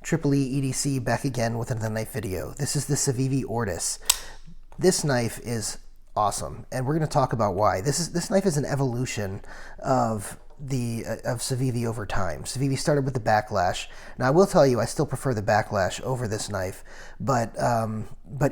Triple E EDC back again with another knife video. This is the Civivi Ortis. This knife is awesome, and we're going to talk about why. This knife is an evolution of Civivi over time. Civivi started with the backlash. Now I will tell you, I still prefer the backlash over this knife, but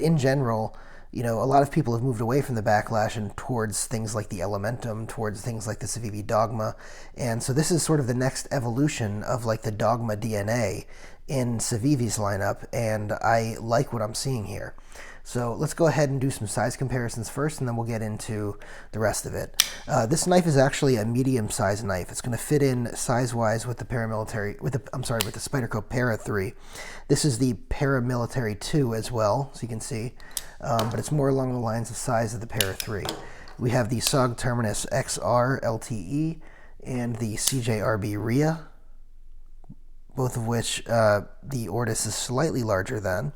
in general, you know, a lot of people have moved away from the backlash and towards things like the Elementum, towards things like the Civivi Dogma, and so this is sort of the next evolution of like the Dogma DNA in Civivi's lineup, and I like what I'm seeing here. So let's go ahead and do some size comparisons first, and then we'll get into the rest of it. This knife is actually a medium-sized knife. It's going to fit in size-wise with the paramilitary, with the Spyderco Para 3. This is the paramilitary 2 as well, so you can see, but it's more along the lines of size of the Para 3. We have the SOG Terminus XR LTE and the CJRB RIA, both of which the Ortis is slightly larger than.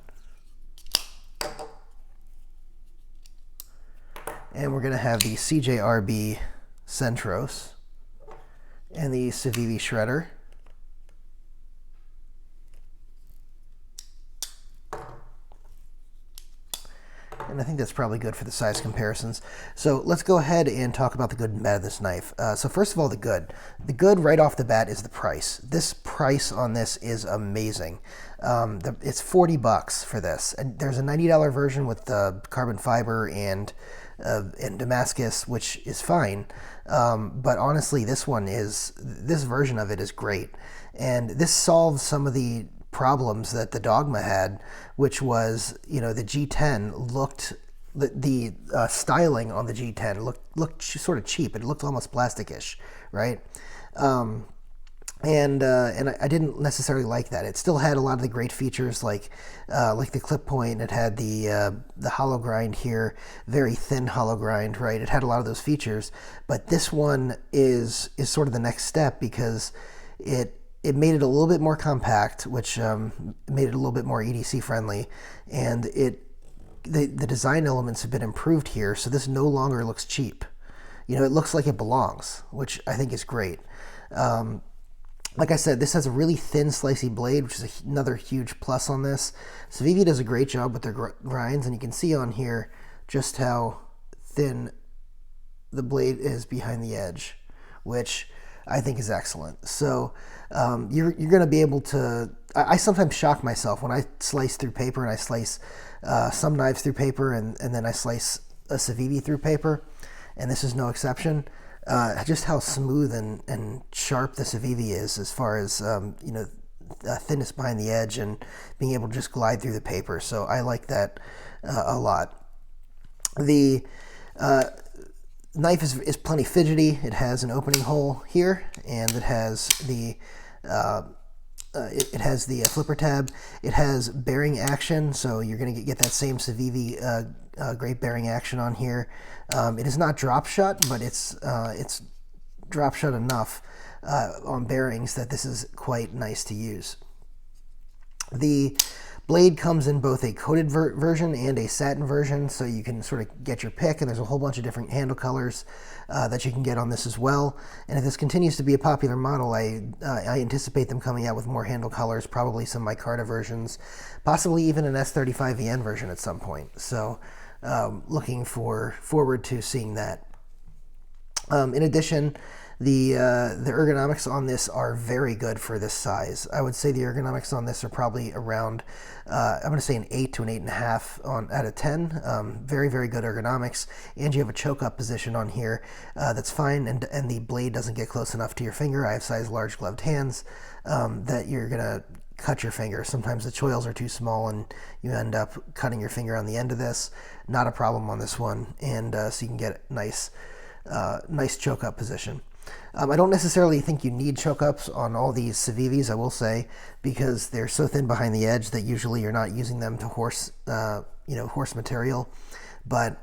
And we're going to have the CJRB Centros and the Civivi Shredder. And I think that's probably good for the size comparisons. So let's go ahead and talk about the good and bad of this knife. So first of all, the good. The good right off the bat is the price. This price on this is amazing. It's $40 for this. And there's a $90 version with the carbon fiber and Damascus, which is fine. But honestly, this version of it is great. And this solves some of the problems that the Dogma had, which was, you know, the G10 looked, the styling on the G10 looked sort of cheap. It looked almost plasticish, right? And I didn't necessarily like that. It still had a lot of the great features like the clip point. It had the hollow grind here, very thin hollow grind, right? It had a lot of those features, but this one is sort of the next step because it made it a little bit more compact, which made it a little bit more EDC friendly, and the design elements have been improved here, so this no longer looks cheap. You know, it looks like it belongs, which I think is great. Like I said, this has a really thin, slicey blade, which is another huge plus on this. Civivi does a great job with their grinds, and you can see on here just how thin the blade is behind the edge, which I think is excellent. So you're going to be able to... I sometimes shock myself when I slice through paper, and I slice some knives through paper, and then I slice a Civivi through paper, and this is no exception. Just how smooth and sharp the Civivi is as far as, you know, thinness behind the edge and being able to just glide through the paper. So I like that a lot. The knife is plenty fidgety. It has an opening hole here, and it has the flipper tab. It has bearing action, so you're going to get that same Civivi great bearing action on here. It is not drop shut, but it's drop shut enough on bearings that this is quite nice to use. The blade comes in both a coated version and a satin version, so you can sort of get your pick, and there's a whole bunch of different handle colors that you can get on this as well. And if this continues to be a popular model, I anticipate them coming out with more handle colors, probably some micarta versions, possibly even an S35VN version at some point. So looking forward to seeing that. In addition, the ergonomics on this are very good for this size. I would say the ergonomics on this are probably around, I'm going to say an 8 to an 8.5 out of 10. Very, very good ergonomics. And you have a choke up position on here that's fine, and the blade doesn't get close enough to your finger. I have size large gloved hands that you're going to cut your finger. Sometimes the choils are too small and you end up cutting your finger on the end of this. Not a problem on this one, and so you can get a nice choke up position. I don't necessarily think you need choke ups on all these Civivis, I will say, because they're so thin behind the edge that usually you're not using them to horse material. But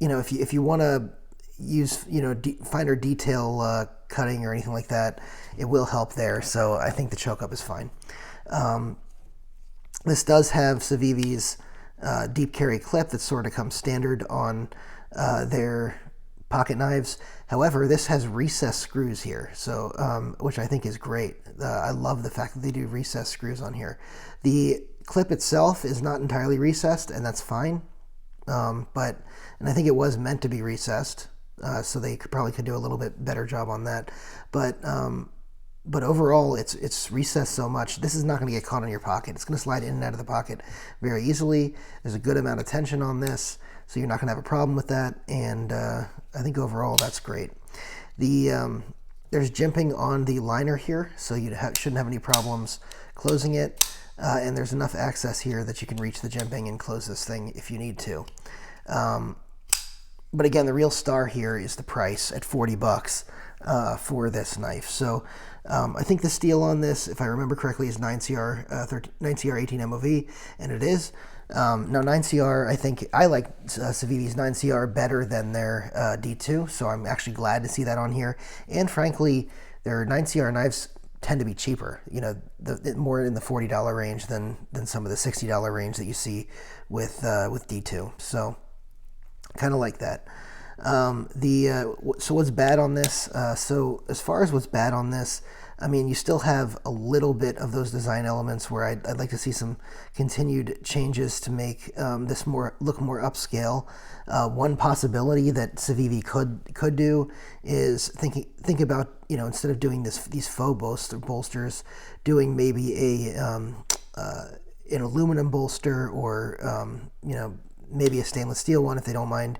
you know, if you want to use, you know, finer detail cutting or anything like that, it will help there. So I think the choke up is fine. This does have Civivi's deep carry clip that sort of comes standard on their pocket knives. However, this has recessed screws here, so which I think is great. I love the fact that they do recessed screws on here. The clip itself is not entirely recessed, and that's fine. And I think it was meant to be recessed, so they probably could do a little bit better job on that. But overall, it's recessed so much. This is not going to get caught in your pocket. It's going to slide in and out of the pocket very easily. There's a good amount of tension on this, so you're not going to have a problem with that. And I think overall, that's great. There's jimping on the liner here, so you shouldn't have any problems closing it. And there's enough access here that you can reach the jimping and close this thing if you need to. But again, the real star here is the price at $40 for this knife. So I think the steel on this, if I remember correctly, is 9CR 18 MOV, and it is. Now 9CR, I like Civivi's 9CR better than their D2, so I'm actually glad to see that on here. And frankly, their 9CR knives tend to be cheaper, you know, more in the $40 range than some of the $60 range that you see with D2. So kind of like that. So what's bad on this? So as far as what's bad on this, I mean, you still have a little bit of those design elements where I'd like to see some continued changes to make this look more upscale. One possibility that Civivi could do is think about, you know, instead of doing these faux bolsters, doing maybe an aluminum bolster, or you know, maybe a stainless steel one if they don't mind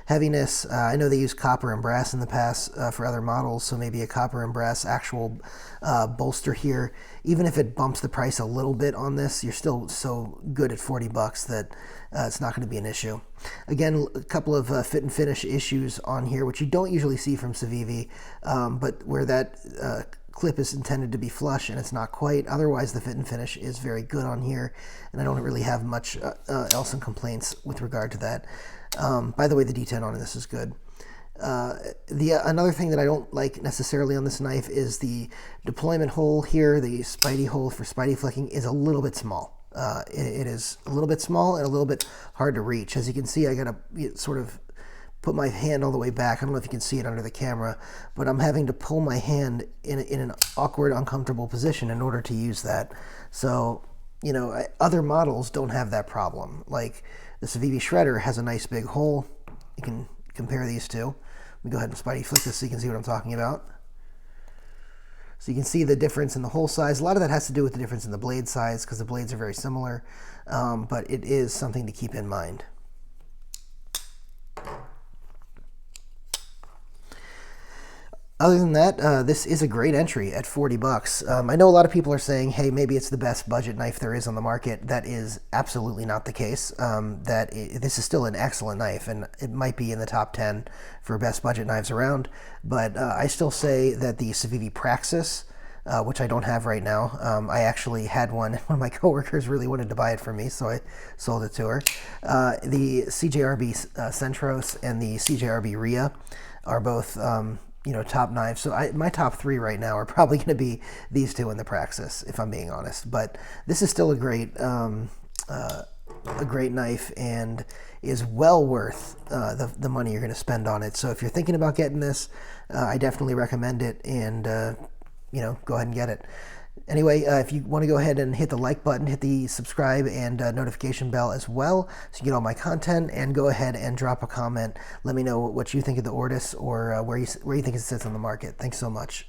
heaviness. I know they use copper and brass in the past for other models, so maybe a copper and brass actual bolster here. Even if it bumps the price a little bit on this, you're still so good at $40 that it's not going to be an issue. Again, a couple of fit and finish issues on here, which you don't usually see from Civivi, but where that clip is intended to be flush and it's not quite. Otherwise, the fit and finish is very good on here, and I don't really have much else in complaints with regard to that. By the way, the D10 on this is good. Another thing that I don't like necessarily on this knife is the deployment hole here. The Spidey hole for Spidey flicking is a little bit small. It is a little bit small and a little bit hard to reach. As you can see, I gotta sort of put my hand all the way back. I don't know if you can see it under the camera, but I'm having to pull my hand in an awkward, uncomfortable position in order to use that. So, you know, other models don't have that problem. Like the Civivi Shredder has a nice big hole. You can compare these two. Let me go ahead and Spidey flick this so you can see what I'm talking about. So you can see the difference in the hole size. A lot of that has to do with the difference in the blade size, because the blades are very similar, but it is something to keep in mind. Other than that, this is a great entry at $40. I know a lot of people are saying, hey, maybe it's the best budget knife there is on the market. That is absolutely not the case. This is still an excellent knife, and it might be in the top 10 for best budget knives around. But I still say that the Civivi Praxis, which I don't have right now, I actually had one. One of my coworkers really wanted to buy it for me, so I sold it to her. The CJRB Centros and the CJRB Rhea are both you know, top knives. So my top 3 right now are probably going to be these two and the Praxis, if I'm being honest. But this is still a great knife, and is well worth the money you're going to spend on it. So if you're thinking about getting this, I definitely recommend it, and you know, go ahead and get it. Anyway, if you want to go ahead and hit the like button, hit the subscribe and notification bell as well, so you get all my content, and go ahead and drop a comment. Let me know what you think of the Ortis, or where you think it sits on the market. Thanks so much.